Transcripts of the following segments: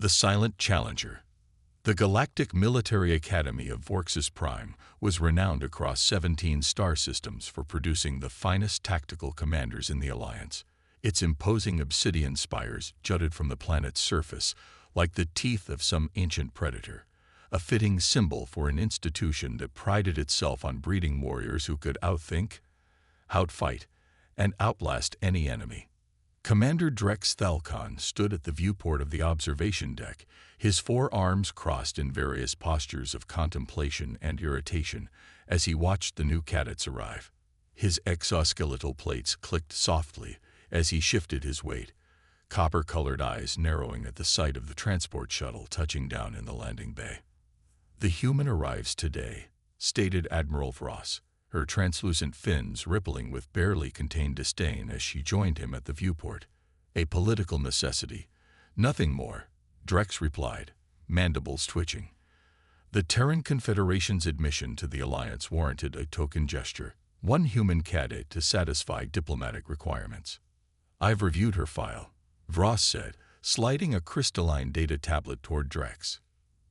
The Silent Challenger. The Galactic Military Academy of Vorxus Prime was renowned across 17 star systems for producing the finest tactical commanders in the Alliance. Its imposing obsidian spires jutted from the planet's surface like the teeth of some ancient predator, a fitting symbol for an institution that prided itself on breeding warriors who could outthink, outfight, and outlast any enemy. Commander Drex Thalcon stood at the viewport of the observation deck, his forearms crossed in various postures of contemplation and irritation as he watched the new cadets arrive. His exoskeletal plates clicked softly as he shifted his weight, copper-colored eyes narrowing at the sight of the transport shuttle touching down in the landing bay. "The human arrives today," stated Admiral Vross, her translucent fins rippling with barely contained disdain as she joined him at the viewport. "A political necessity, nothing more," Drex replied, mandibles twitching. The Terran Confederation's admission to the Alliance warranted a token gesture, one human cadet to satisfy diplomatic requirements. "I've reviewed her file," Vross said, sliding a crystalline data tablet toward Drex.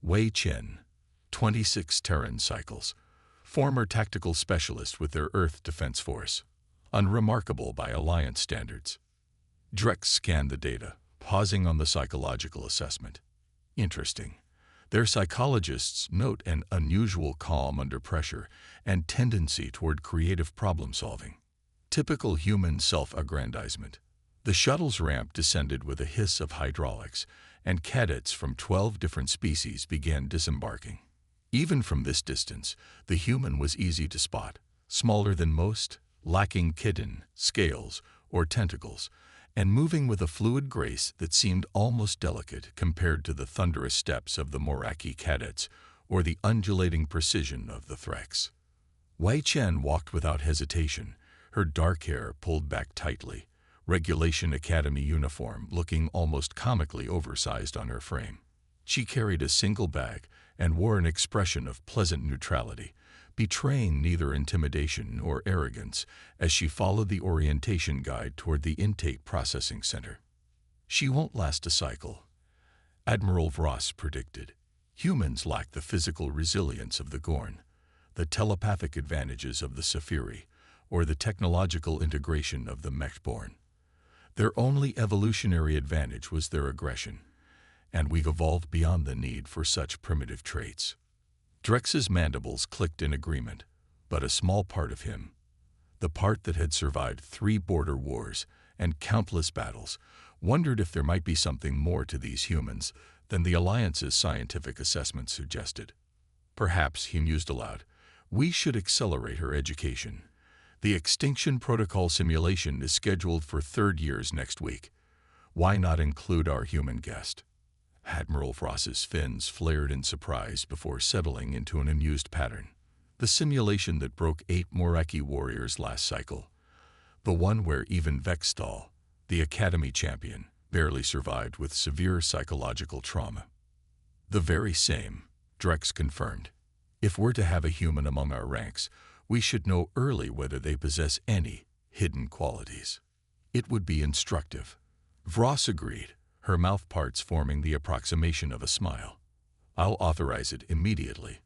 Wei Chen, 26 Terran cycles, former tactical specialist with their Earth Defense Force, unremarkable by Alliance standards. Drex scanned the data, pausing on the psychological assessment. Interesting. Their psychologists note an unusual calm under pressure and tendency toward creative problem-solving. Typical human self-aggrandizement. The shuttle's ramp descended with a hiss of hydraulics, and cadets from 12 different species began disembarking. Even from this distance, the human was easy to spot, smaller than most, lacking kidon, scales, or tentacles, and moving with a fluid grace that seemed almost delicate compared to the thunderous steps of the Moraki cadets or the undulating precision of the Threx. Wei Chen walked without hesitation, her dark hair pulled back tightly, Regulation Academy uniform looking almost comically oversized on her frame. She carried a single bag and wore an expression of pleasant neutrality, betraying neither intimidation nor arrogance as she followed the orientation guide toward the intake processing center. "She won't last a cycle," Admiral Vross predicted. "Humans lack the physical resilience of the Gorn, the telepathic advantages of the Saphiri, or the technological integration of the Mechborn. Their only evolutionary advantage was their aggression, and we've evolved beyond the need for such primitive traits." Drex's mandibles clicked in agreement, but a small part of him, the part that had survived 3 border wars and countless battles, wondered if there might be something more to these humans than the Alliance's scientific assessment suggested. Perhaps, he mused aloud, we should accelerate her education. The Extinction Protocol simulation is scheduled for 3rd years next week. Why not include our human guest? Admiral Vross's fins flared in surprise before settling into an amused pattern. The simulation that broke 8 Moraki warriors last cycle. The one where even Vextal, the Academy champion, barely survived with severe psychological trauma. "The very same," Drex confirmed. "If we're to have a human among our ranks, we should know early whether they possess any hidden qualities." "It would be instructive," Vross agreed, her mouth parts forming the approximation of a smile. "I'll authorize it immediately."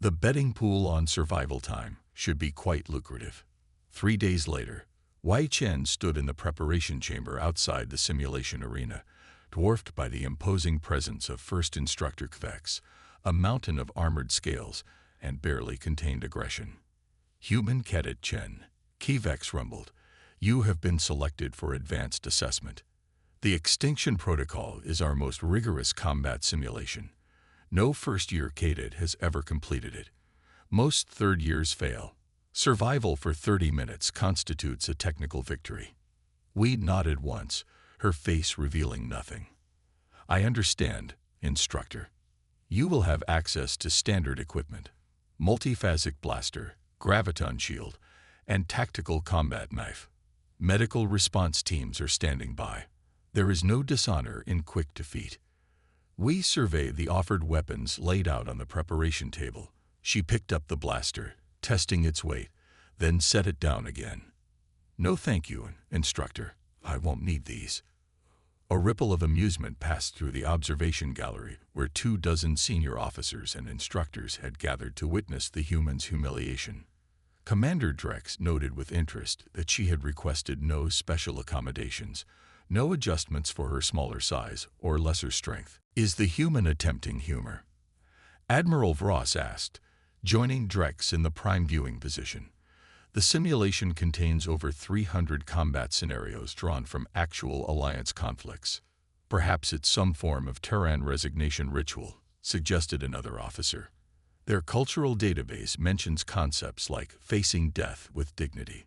The betting pool on survival time should be quite lucrative. 3 days later, Wei Chen stood in the preparation chamber outside the simulation arena, dwarfed by the imposing presence of First Instructor Kvex, a mountain of armored scales and barely contained aggression. "Human Cadet Chen," Kvex rumbled, "you have been selected for advanced assessment. The Extinction Protocol is our most rigorous combat simulation. No first-year cadet has ever completed it. Most 3rd years fail. Survival for 30 minutes constitutes a technical victory." We nodded once, her face revealing nothing. "I understand, Instructor. You will have access to standard equipment, multiphasic blaster, graviton shield, and tactical combat knife. Medical response teams are standing by. There is no dishonor in quick defeat." We surveyed the offered weapons laid out on the preparation table. She picked up the blaster, testing its weight, then set it down again. "No thank you, Instructor. I won't need these." A ripple of amusement passed through the observation gallery where 24 senior officers and instructors had gathered to witness the humans' humiliation. Commander Drex noted with interest that she had requested no special accommodations, no adjustments for her smaller size or lesser strength. Is the human attempting humor? Admiral Vross asked, joining Drex in the prime viewing position. The simulation contains over 300 combat scenarios drawn from actual Alliance conflicts. Perhaps it's some form of Terran resignation ritual, suggested another officer. Their cultural database mentions concepts like facing death with dignity.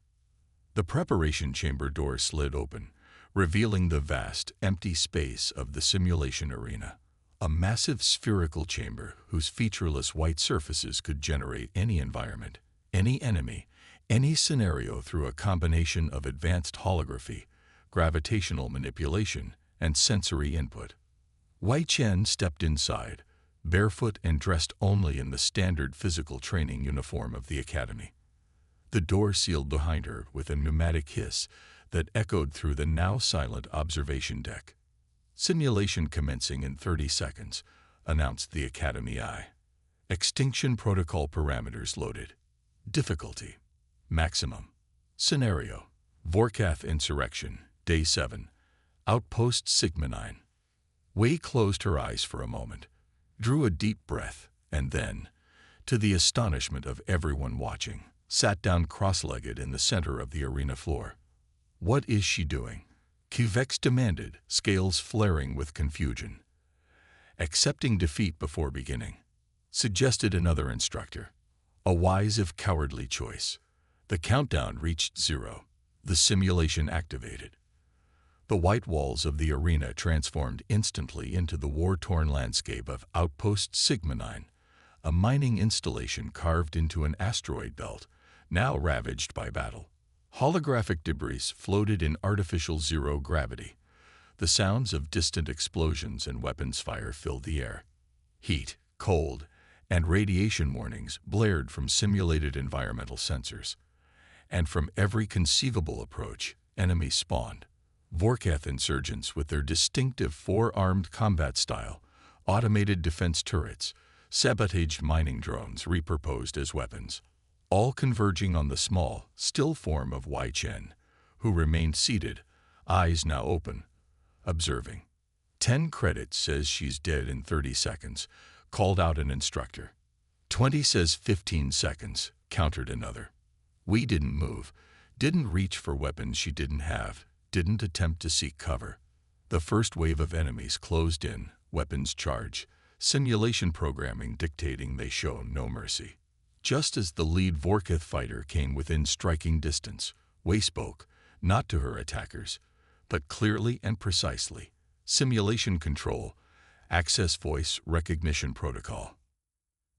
The preparation chamber door slid open, revealing the vast, empty space of the simulation arena. A massive spherical chamber whose featureless white surfaces could generate any environment, any enemy, any scenario through a combination of advanced holography, gravitational manipulation, and sensory input. Wei Chen stepped inside, barefoot and dressed only in the standard physical training uniform of the academy. The door sealed behind her with a pneumatic hiss that echoed through the now silent observation deck. Simulation commencing in 30 seconds, announced the Academy Eye. Extinction protocol parameters loaded. Difficulty. Maximum. Scenario. Vorkath Insurrection, Day 7. Outpost Sigma 9. Wei closed her eyes for a moment, drew a deep breath, and then, to the astonishment of everyone watching, sat down cross-legged in the center of the arena floor. What is she doing? Kuvex demanded, scales flaring with confusion. Accepting defeat before beginning, suggested another instructor. A wise if cowardly choice. The countdown reached 0. The simulation activated. The white walls of the arena transformed instantly into the war-torn landscape of Outpost Sigma 9, a mining installation carved into an asteroid belt, now ravaged by battle. Holographic debris floated in artificial zero gravity. The sounds of distant explosions and weapons fire filled the air. Heat, cold, and radiation warnings blared from simulated environmental sensors. And from every conceivable approach, enemies spawned. Vorkath insurgents with their distinctive four-armed combat style, automated defense turrets, sabotaged mining drones repurposed as weapons, all converging on the small, still form of Wei Chen, who remained seated, eyes now open, observing. 10 credits says she's dead in 30 seconds, called out an instructor. 20 says 15 seconds, countered another. We didn't move, didn't reach for weapons she didn't have, didn't attempt to seek cover. The first wave of enemies closed in, weapons charge, simulation programming dictating they show no mercy. Just as the lead Vorkath fighter came within striking distance, Wei spoke, not to her attackers, but clearly and precisely. Simulation control, access voice recognition protocol.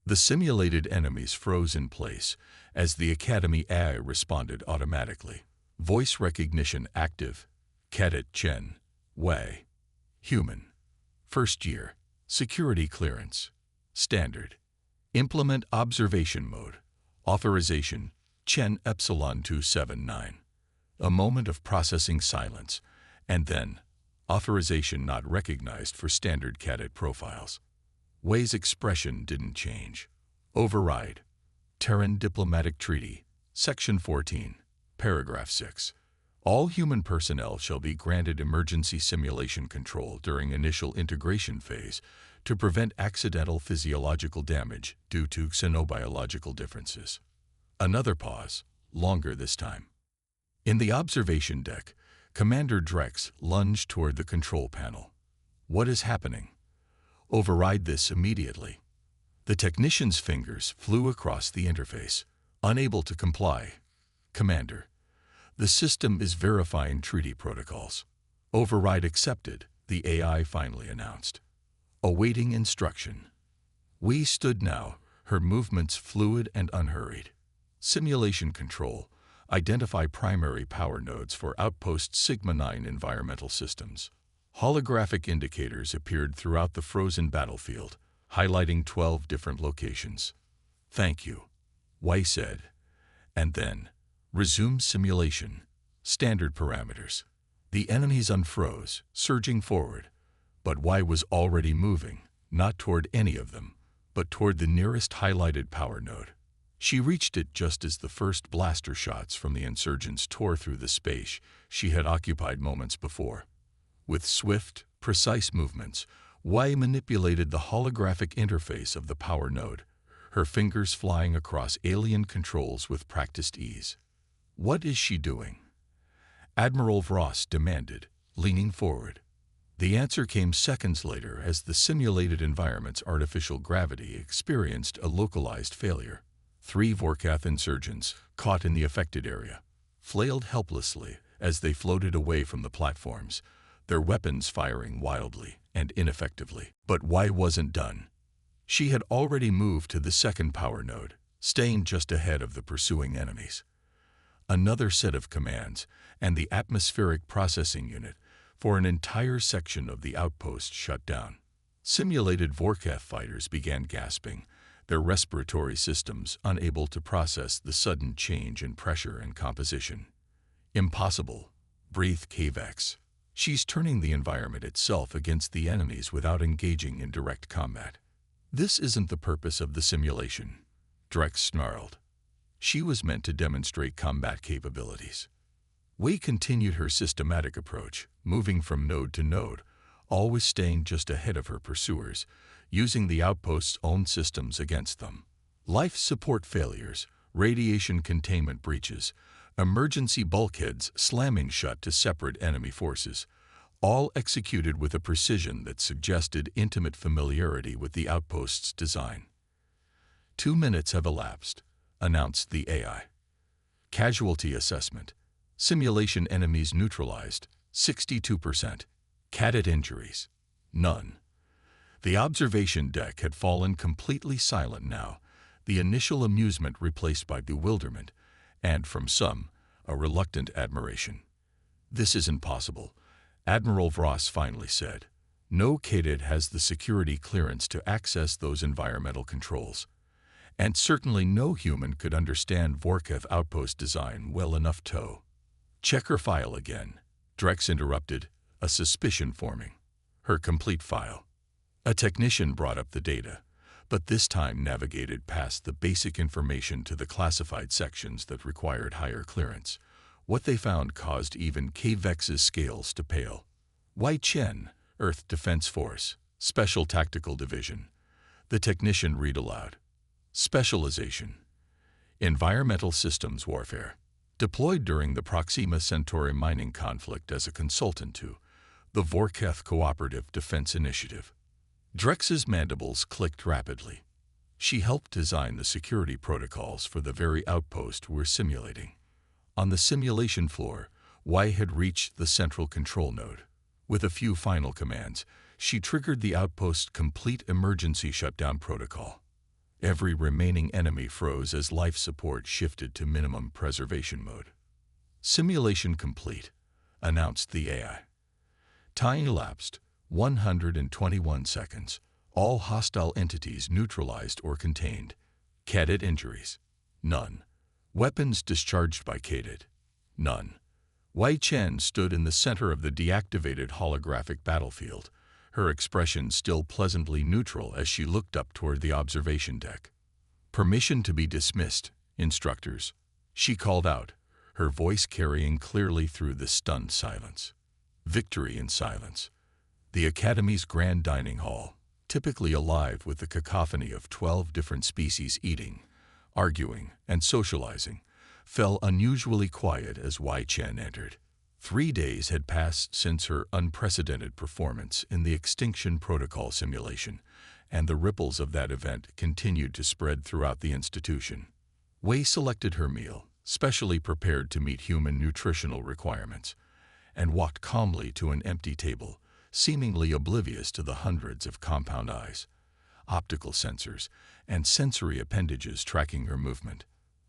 The simulated enemies froze in place as the Academy AI responded automatically. Voice recognition active. Cadet Chen. Wei. Human. First year. Security clearance. Standard. Implement observation mode. Authorization. Chen Epsilon 279. A moment of processing silence, and then authorization not recognized for standard cadet profiles. Wei's expression didn't change. Override. Terran Diplomatic Treaty, Section 14, Paragraph 6. All human personnel shall be granted emergency simulation control during initial integration phase to prevent accidental physiological damage due to xenobiological differences. Another pause, longer this time. In the observation deck, Commander Drex lunged toward the control panel. What is happening? Override this immediately. The technician's fingers flew across the interface, unable to comply. Commander, the system is verifying treaty protocols. Override accepted, the AI finally announced. Awaiting instruction. We stood now, her movements fluid and unhurried. Simulation control. Identify primary power nodes for Outpost Sigma 9 environmental systems. Holographic indicators appeared throughout the frozen battlefield, highlighting 12 different locations. Thank you, Wei said. And then, resume simulation. Standard parameters. The enemies unfroze, surging forward. But Y was already moving, not toward any of them, but toward the nearest highlighted power node. She reached it just as the first blaster shots from the insurgents tore through the space she had occupied moments before. With swift, precise movements, Y manipulated the holographic interface of the power node, her fingers flying across alien controls with practiced ease. "What is she doing?" Admiral Vross demanded, leaning forward. The answer came seconds later as the simulated environment's artificial gravity experienced a localized failure. 3 Vorkath insurgents, caught in the affected area, flailed helplessly as they floated away from the platforms, their weapons firing wildly and ineffectively. But Y wasn't done. She had already moved to the second power node, staying just ahead of the pursuing enemies. Another set of commands, and the atmospheric processing unit for an entire section of the outpost shut down. Simulated Vorkath fighters began gasping, their respiratory systems unable to process the sudden change in pressure and composition. "Impossible," breathed Cavex. "She's turning the environment itself against the enemies without engaging in direct combat." "This isn't the purpose of the simulation," Drex snarled. "She was meant to demonstrate combat capabilities." Wei continued her systematic approach, moving from node to node, always staying just ahead of her pursuers, using the outpost's own systems against them. Life support failures, radiation containment breaches, emergency bulkheads slamming shut to separate enemy forces, all executed with a precision that suggested intimate familiarity with the outpost's design. 2 minutes have elapsed, announced the AI. Casualty assessment. Simulation enemies neutralized, 62%. Cadet injuries, none. The observation deck had fallen completely silent now, the initial amusement replaced by bewilderment, and from some, a reluctant admiration. "This isn't possible," Admiral Vross finally said. "No Cadet has the security clearance to access those environmental controls. And certainly no human could understand Vorkath outpost design well enough to." "Check her file again," Drex interrupted, a suspicion forming. "Her complete file." A technician brought up the data, but this time navigated past the basic information to the classified sections that required higher clearance. What they found caused even Cavex's scales to pale. "Wei Chen, Earth Defense Force, Special Tactical Division." The technician read aloud. "Specialization: Environmental Systems Warfare. Deployed during the Proxima Centauri mining conflict as a consultant to the Vorkath Cooperative Defense Initiative." Drex's mandibles clicked rapidly. She helped design the security protocols for the very outpost we're simulating. On the simulation floor, Y had reached the central control node. With a few final commands, she triggered the outpost's complete emergency shutdown protocol. Every remaining enemy froze as life support shifted to minimum preservation mode. "Simulation complete," announced the AI. Time elapsed, 121 seconds. All hostile entities neutralized or contained. Cadet injuries, none. Weapons discharged by Cadet, none. Wei Chen stood in the center of the deactivated holographic battlefield, her expression still pleasantly neutral as she looked up toward the observation deck. "Permission to be dismissed, instructors," she called out, her voice carrying clearly through the stunned silence. Victory in silence. The Academy's grand dining hall, typically alive with the cacophony of 12 different species eating, arguing, and socializing, fell unusually quiet as Wei Chen entered. 3 days had passed since her unprecedented performance in the Extinction Protocol simulation, and the ripples of that event continued to spread throughout the institution. Wei selected her meal, specially prepared to meet human nutritional requirements, and walked calmly to an empty table, seemingly oblivious to the hundreds of compound eyes, optical sensors, and sensory appendages tracking her movement.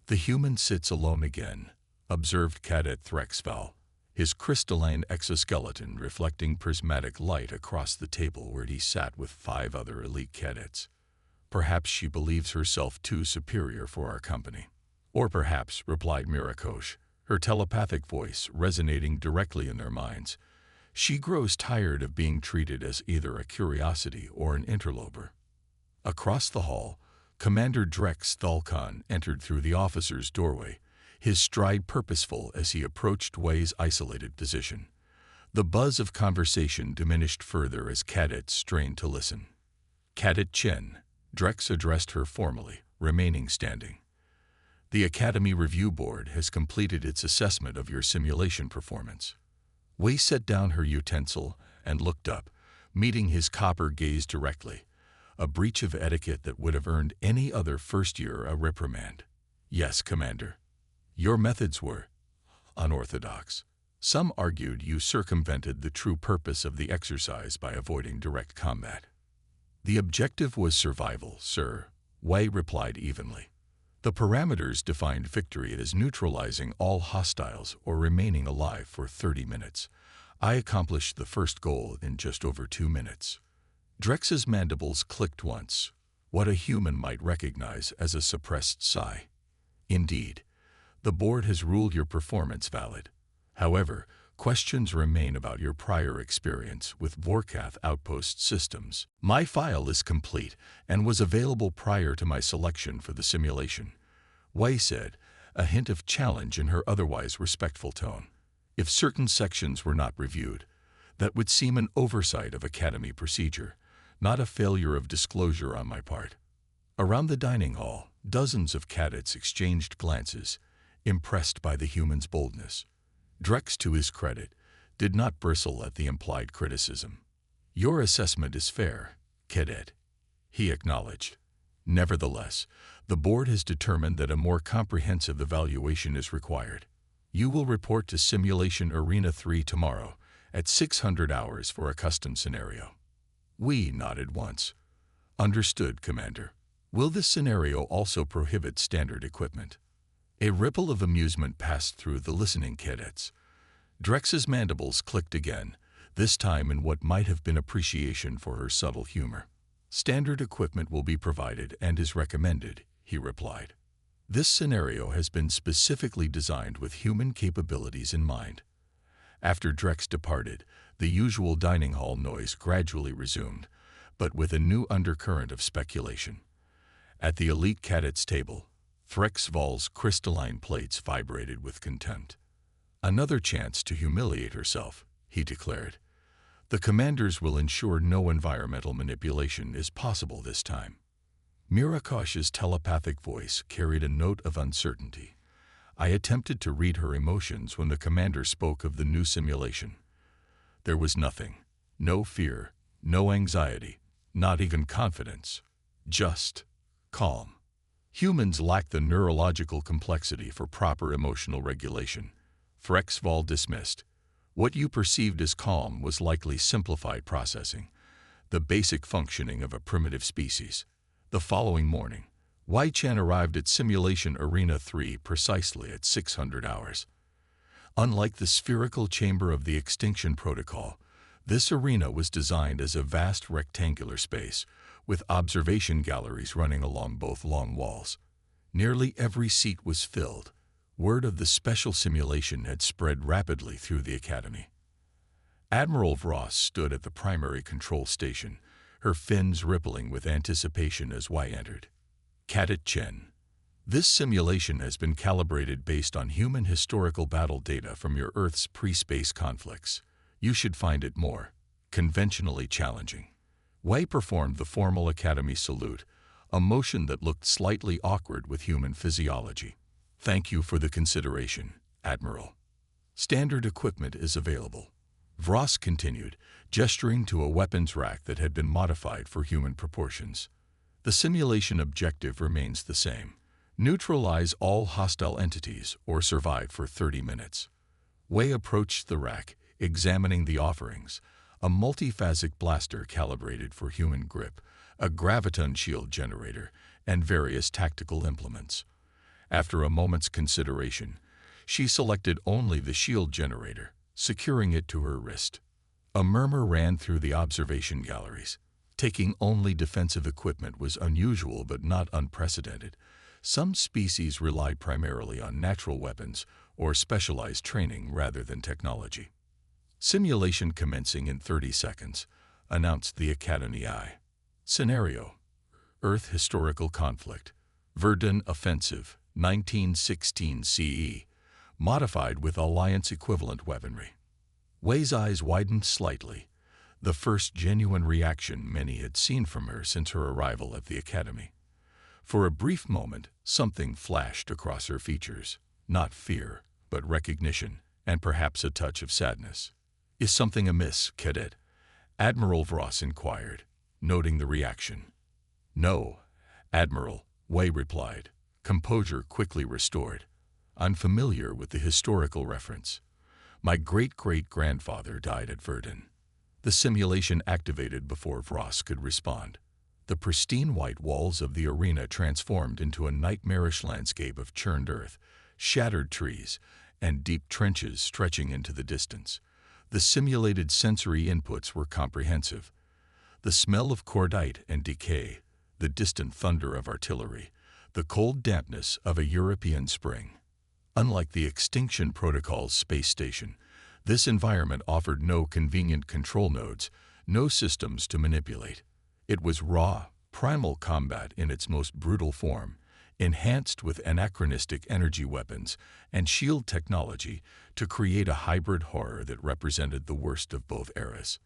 "The human sits alone again," observed Cadet Threxval, his crystalline exoskeleton reflecting prismatic light across the table where he sat with 5 other elite cadets. "Perhaps she believes herself too superior for our company." "Or perhaps," replied Mirakosh, her telepathic voice resonating directly in their minds. She grows tired of being treated as either a curiosity or an interloper. Across the hall, Commander Drex Thulkan entered through the officer's doorway, his stride purposeful as he approached Wei's isolated position. The buzz of conversation diminished further as Cadet strained to listen. Cadet Chen, Drex addressed her formally, remaining standing. The Academy Review Board has completed its assessment of your simulation performance. Wei set down her utensil and looked up, meeting his copper gaze directly, a breach of etiquette that would have earned any other first-year a reprimand. Yes, Commander. Your methods were unorthodox. Some argued you circumvented the true purpose of the exercise by avoiding direct combat. The objective was survival, sir, Wei replied evenly. The parameters defined victory as neutralizing all hostiles or remaining alive for 30 minutes. I accomplished the first goal in just over 2 minutes. Drex's mandibles clicked once, what a human might recognize as a suppressed sigh. Indeed, the board has ruled your performance valid. However, questions remain about your prior experience with Vorkath Outpost systems. My file is complete and was available prior to my selection for the simulation, Wei said, a hint of challenge in her otherwise respectful tone. If certain sections were not reviewed, that would seem an oversight of Academy procedure, not a failure of disclosure on my part. Around the dining hall, dozens of cadets exchanged glances, impressed by the human's boldness. Drex, to his credit, did not bristle at the implied criticism. Your assessment is fair, Cadet, he acknowledged. Nevertheless, the board has determined that a more comprehensive evaluation is required. You will report to Simulation Arena 3 tomorrow at 600 hours for a custom scenario. We nodded once. Understood, Commander. Will this scenario also prohibit standard equipment? A ripple of amusement passed through the listening cadets. Drex's mandibles clicked again, this time in what might have been appreciation for her subtle humor. Standard equipment will be provided and is recommended, he replied. This scenario has been specifically designed with human capabilities in mind. After Drex departed, the usual dining hall noise gradually resumed, but with a new undercurrent of speculation. At the elite cadets' table, Threxval's crystalline plates vibrated with contempt. Another chance to humiliate herself, he declared. The commanders will ensure no environmental manipulation is possible this time. Mirakosh's telepathic voice carried a note of uncertainty. I attempted to read her emotions when the commander spoke of the new simulation. There was nothing. No fear, no anxiety, not even confidence. Just calm. Humans lack the neurological complexity for proper emotional regulation. Threxval dismissed. What you perceived as calm was likely simplified processing, the basic functioning of a primitive species. The following morning, Wei Chen arrived at Simulation Arena 3 precisely at 600 hours. Unlike the spherical chamber of the Extinction Protocol, this arena was designed as a vast rectangular space, with observation galleries running along both long walls. Nearly every seat was filled. Word of the special simulation had spread rapidly through the Academy. Admiral Vross stood at the primary control station, her fins rippling with anticipation as Wei entered. Cadet Chen. This simulation has been calibrated based on human historical battle data from your Earth's pre-space conflicts. You should find it more conventionally challenging. Wei performed the formal Academy salute, a motion that looked slightly awkward with human physiology. Thank you for the consideration, Admiral. Standard equipment is available. Vross continued, gesturing to a weapons rack that had been modified for human proportions. The simulation objective remains the same. Neutralize all hostile entities or survive for 30 minutes. Wei approached the rack, examining the offerings, a multiphasic blaster calibrated for human grip, a graviton shield generator, and various tactical implements. After a moment's consideration, she selected only the shield generator, securing it to her wrist. A murmur ran through the observation galleries. Taking only defensive equipment was unusual but not unprecedented. Some species relied primarily on natural weapons or specialized training rather than technology. Simulation commencing in 30 seconds, announced the Academy I. Scenario: Earth historical conflict. Verdun offensive, 1916 CE, modified with Alliance-equivalent weaponry. Wei's eyes widened slightly, the first genuine reaction many had seen from her since her arrival at the Academy. For a brief moment, something flashed across her features, not fear, but recognition, and perhaps a touch of sadness. "Is something amiss, Cadet?" Admiral Voss inquired, noting the reaction. "No, Admiral," Wei replied, composure quickly restored. "I'm familiar with the historical reference. My great-great-grandfather died at Verdun." The simulation activated before Voss could respond. The pristine white walls of the arena transformed into a nightmarish landscape of churned earth, shattered trees, and deep trenches stretching into the distance. The simulated sensory inputs were comprehensive. The smell of cordite and decay, the distant thunder of artillery, the cold dampness of a European spring. Unlike the Extinction Protocol's space station, this environment offered no convenient control nodes, no systems to manipulate. It was raw, primal combat in its most brutal form, enhanced with anachronistic energy weapons and shield technology to create a hybrid horror that represented the worst of both eras.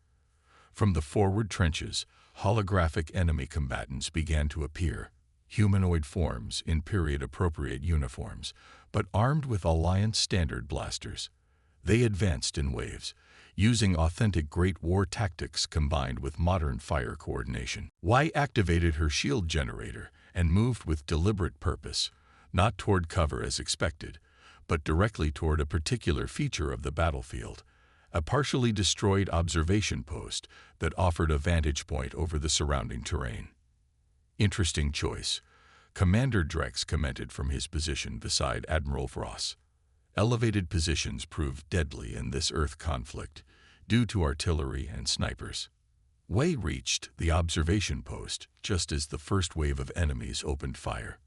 From the forward trenches, holographic enemy combatants began to appear, humanoid forms in period-appropriate uniforms, but armed with Alliance-standard blasters. They advanced in waves, using authentic Great War tactics combined with modern fire coordination. Wei activated her shield generator and moved with deliberate purpose, not toward cover as expected, but directly toward a particular feature of the battlefield, a partially destroyed observation post that offered a vantage point over the surrounding terrain. "Interesting choice," Commander Drex commented from his position beside Admiral Voss. "Elevated positions proved deadly in this Earth conflict, due to artillery and snipers." Wei reached the observation post just as the first wave of enemies opened fire.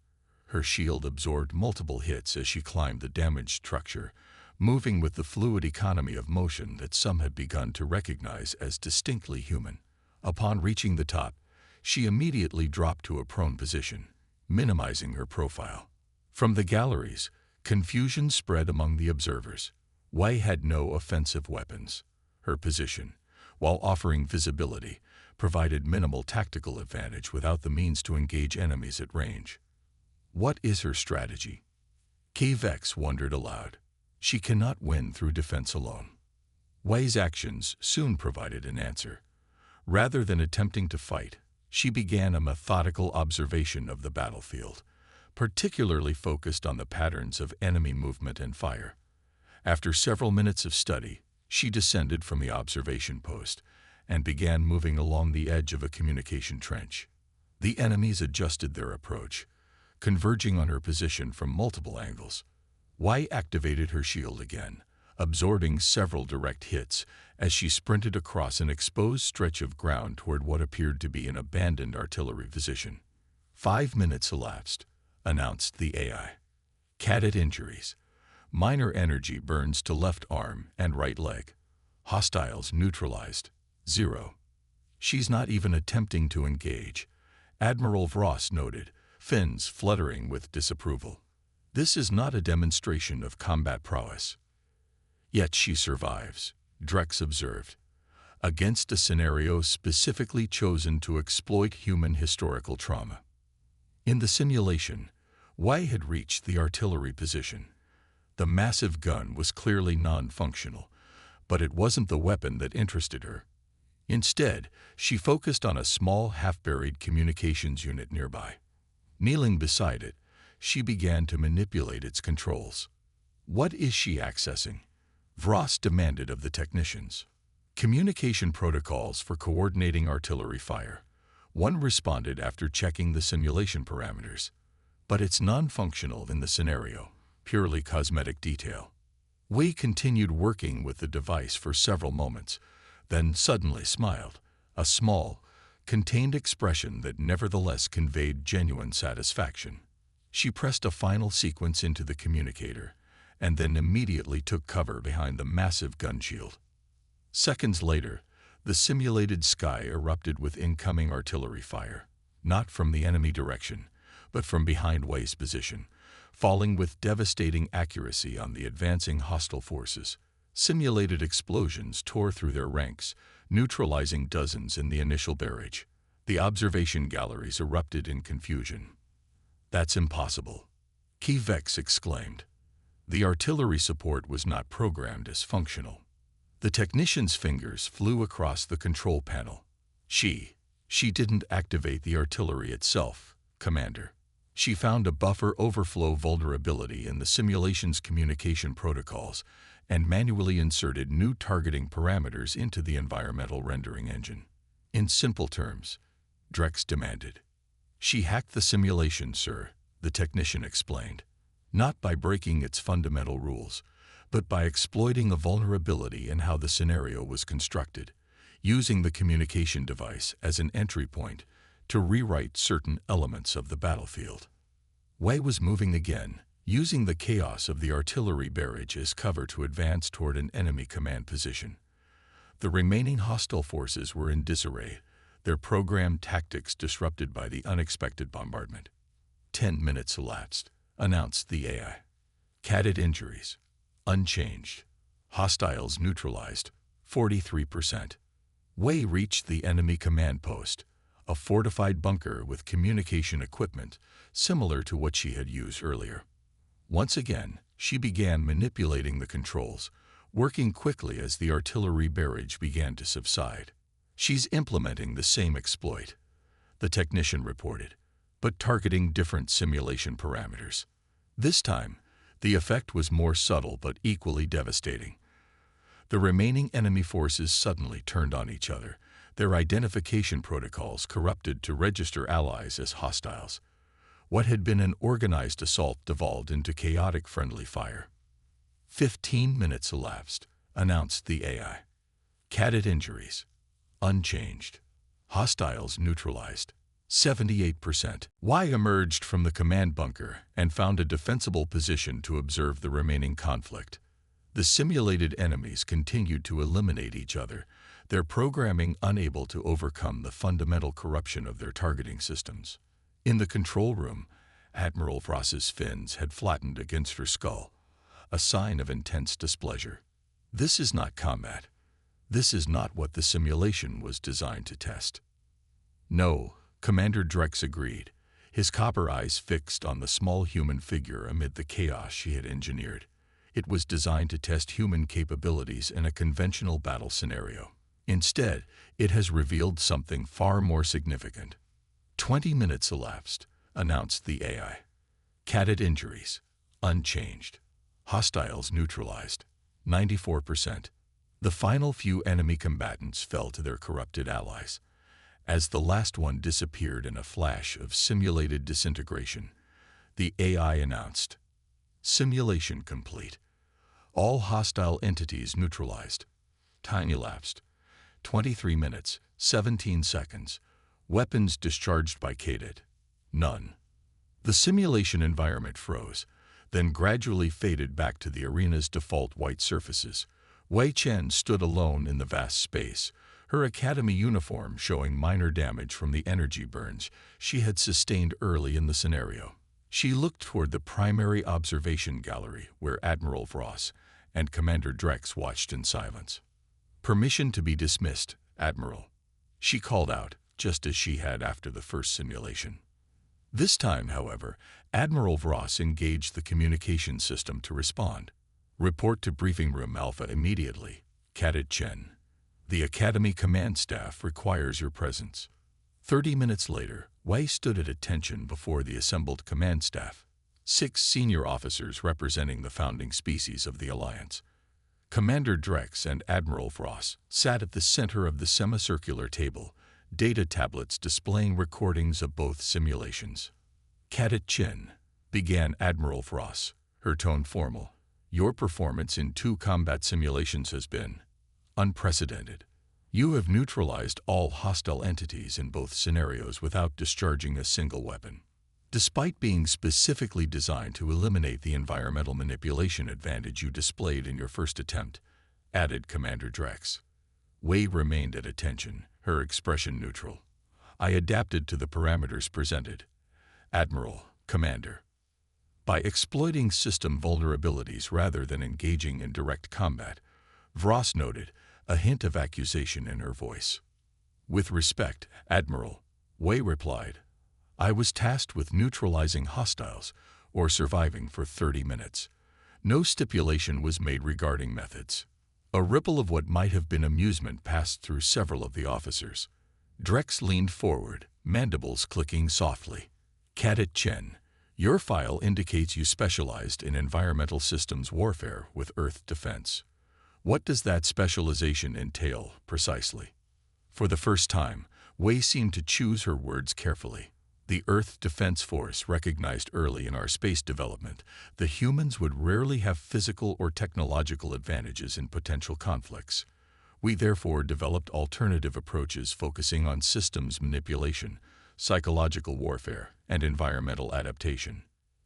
Her shield absorbed multiple hits as she climbed the damaged structure, moving with the fluid economy of motion that some had begun to recognize as distinctly human. Upon reaching the top, she immediately dropped to a prone position, minimizing her profile. From the galleries, confusion spread among the observers. Wei had no offensive weapons. Her position, while offering visibility, provided minimal tactical advantage without the means to engage enemies at range. What is her strategy? Vex wondered aloud. She cannot win through defense alone. Wei's actions soon provided an answer. Rather than attempting to fight, she began a methodical observation of the battlefield, particularly focused on the patterns of enemy movement and fire. After several minutes of study, she descended from the observation post and began moving along the edge of a communication trench. The enemies adjusted their approach, converging on her position from multiple angles. Wei activated her shield again, absorbing several direct hits as she sprinted across an exposed stretch of ground toward what appeared to be an abandoned artillery position. 5 minutes elapsed, announced the AI. Cadet injuries. Minor energy burns to left arm and right leg. Hostiles neutralized. 0. She's not even attempting to engage, Admiral Voss noted, fins fluttering with disapproval. This is not a demonstration of combat prowess. Yet she survives, Drex observed, against a scenario specifically chosen to exploit human historical trauma. In the simulation, Wei had reached the artillery position. The massive gun was clearly non-functional, but it wasn't the weapon that interested her. Instead, she focused on a small half-buried communications unit nearby. Kneeling beside it, she began to manipulate its controls. What is she accessing? Voss demanded of the technicians. Communication protocols for coordinating artillery fire. One responded after checking the simulation parameters. But it's non-functional in the scenario, purely cosmetic detail. Wei continued working with the device for several moments, then suddenly smiled, a small, contained expression that nevertheless conveyed genuine satisfaction. She pressed a final sequence into the communicator, and then immediately took cover behind the massive gun shield. Seconds later, the simulated sky erupted with incoming artillery fire, not from the enemy direction, but from behind Wei's position, falling with devastating accuracy on the advancing hostile forces. Simulated explosions tore through their ranks, neutralizing dozens in the initial barrage. The observation galleries erupted in confusion. "That's impossible," Vex exclaimed. The artillery support was not programmed as functional. The technician's fingers flew across the control panel. She didn't activate the artillery itself, Commander. She found a buffer overflow vulnerability in the simulation's communication protocols and manually inserted new targeting parameters into the environmental rendering engine. In simple terms, Drex demanded. "She hacked the simulation, sir," the technician explained. "Not by breaking its fundamental rules, but by exploiting a vulnerability in how the scenario was constructed, using the communication device as an entry point to rewrite certain elements of the battlefield." Wei was moving again, using the chaos of the artillery barrage as cover to advance toward an enemy command position. The remaining hostile forces were in disarray, their programmed tactics disrupted by the unexpected bombardment. 10 minutes elapsed, announced the AI. Cadet injuries, unchanged. Hostiles neutralized, 43%. Wei reached the enemy command post, a fortified bunker with communication equipment similar to what she had used earlier. Once again, she began manipulating the controls, working quickly as the artillery barrage began to subside. "She's implementing the same exploit," the technician reported, but targeting different simulation parameters. This time, the effect was more subtle but equally devastating. The remaining enemy forces suddenly turned on each other, their identification protocols corrupted to register allies as hostiles. What had been an organized assault devolved into chaotic friendly fire. 15 minutes elapsed, announced the AI. Cadet injuries, unchanged. Hostiles neutralized, 78%. Y emerged from the command bunker and found a defensible position to observe the remaining conflict. The simulated enemies continued to eliminate each other, their programming unable to overcome the fundamental corruption of their targeting systems. In the control room, Admiral Vross's fins had flattened against her skull, a sign of intense displeasure. "This is not combat. This is not what the simulation was designed to test." "No," Commander Drex agreed, his copper eyes fixed on the small human figure amid the chaos she had engineered. "It was designed to test human capabilities in a conventional battle scenario. Instead, it has revealed something far more significant." 20 minutes elapsed, announced the AI. Cadet injuries, unchanged. Hostiles neutralized, 94%. The final few enemy combatants fell to their corrupted allies. As the last one disappeared in a flash of simulated disintegration, the AI announced, "Simulation complete. All hostile entities neutralized." Time elapsed, 23 minutes, 17 seconds. Weapons discharged by Cadet, none. The simulation environment froze, then gradually faded back to the arena's default white surfaces. Wei Chen stood alone in the vast space, her academy uniform showing minor damage from the energy burns she had sustained early in the scenario. She looked toward the primary observation gallery where Admiral Vross and Commander Drex watched in silence. "Permission to be dismissed, Admiral," she called out, just as she had after the first simulation. This time, however, Admiral Vross engaged the communication system to respond. "Report to Briefing Room Alpha immediately, Cadet Chen. The Academy Command Staff requires your presence." 30 minutes later, Wei stood at attention before the assembled command staff, 6 senior officers representing the founding species of the Alliance. Commander Drex and Admiral Vross sat at the center of the semicircular table, data tablets displaying recordings of both simulations. "Cadet Chen," began Admiral Vross, her tone formal, "your performance in 2 combat simulations has been unprecedented. You have neutralized all hostile entities in both scenarios without discharging a single weapon. despite being specifically designed to eliminate the environmental manipulation advantage you displayed in your first attempt, added Commander Drex. Wei remained at attention, her expression neutral. I adapted to the parameters presented. Admiral, Commander. By exploiting system vulnerabilities rather than engaging in direct combat, Vross noted, a hint of accusation in her voice. With respect, Admiral, Wei replied, I was tasked with neutralizing hostiles or surviving for 30 minutes. No stipulation was made regarding methods. A ripple of what might have been amusement passed through several of the officers. Drex leaned forward, mandibles clicking softly. Cadet Chen, your file indicates you specialized in environmental systems warfare with Earth defense. What does that specialization entail, precisely? For the first time, Wei seemed to choose her words carefully. The Earth Defense Force recognized early in our space development the humans would rarely have physical or technological advantages in potential conflicts. We therefore developed alternative approaches focusing on systems manipulation, psychological warfare, and environmental adaptation.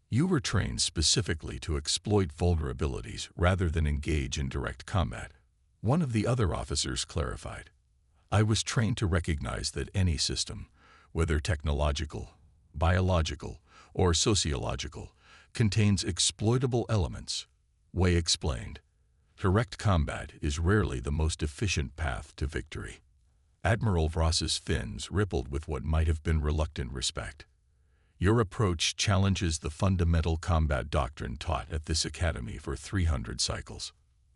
You were trained specifically to exploit vulnerabilities rather than engage in direct combat. One of the other officers clarified. I was trained to recognize that any system, whether technological, biological, or sociological, contains exploitable elements. Wei explained. Direct combat is rarely the most efficient path to victory. Admiral Vross's fins rippled with what might have been reluctant respect. Your approach challenges the fundamental combat doctrine taught at this academy for 300 cycles.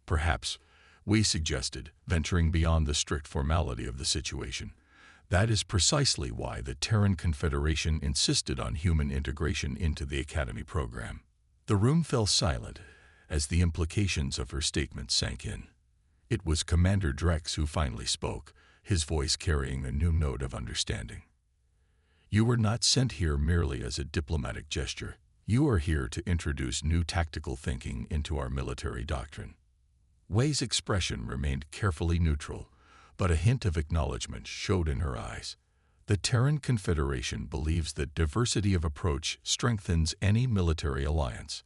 Perhaps, we suggested, venturing beyond the strict formality of the situation. That is precisely why the Terran Confederation insisted on human integration into the Academy program. The room fell silent as the implications of her statement sank in. It was Commander Drex who finally spoke, his voice carrying a new note of understanding. You were not sent here merely as a diplomatic gesture. You are here to introduce new tactical thinking into our military doctrine. Wei's expression remained carefully neutral, but a hint of acknowledgement showed in her eyes. The Terran Confederation believes that diversity of approach strengthens any military alliance.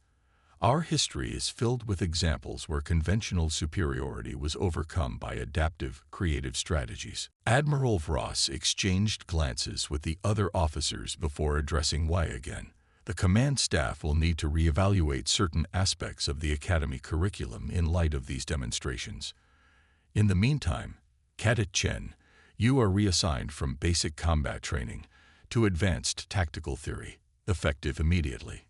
Our history is filled with examples where conventional superiority was overcome by adaptive, creative strategies. Admiral Vross exchanged glances with the other officers before addressing Wei again. The command staff will need to reevaluate certain aspects of the Academy curriculum in light of these demonstrations. In the meantime, Cadet Chen, you are reassigned from basic combat training to advanced tactical theory, effective immediately.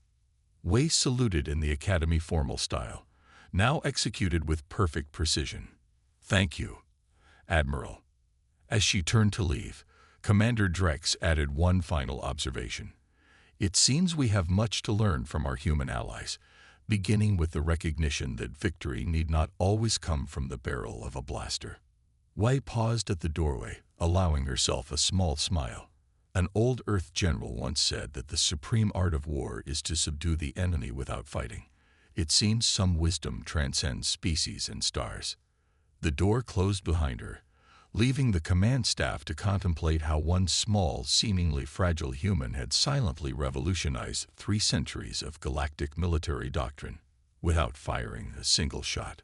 Wei saluted in the Academy formal style, now executed with perfect precision. Thank you, Admiral. As she turned to leave, Commander Drex added one final observation. It seems we have much to learn from our human allies, beginning with the recognition that victory need not always come from the barrel of a blaster. Wei paused at the doorway, allowing herself a small smile. An old Earth general once said that the supreme art of war is to subdue the enemy without fighting. It seems some wisdom transcends species and stars. The door closed behind her, leaving the command staff to contemplate how one small, seemingly fragile human had silently revolutionized 3 centuries of galactic military doctrine without firing a single shot.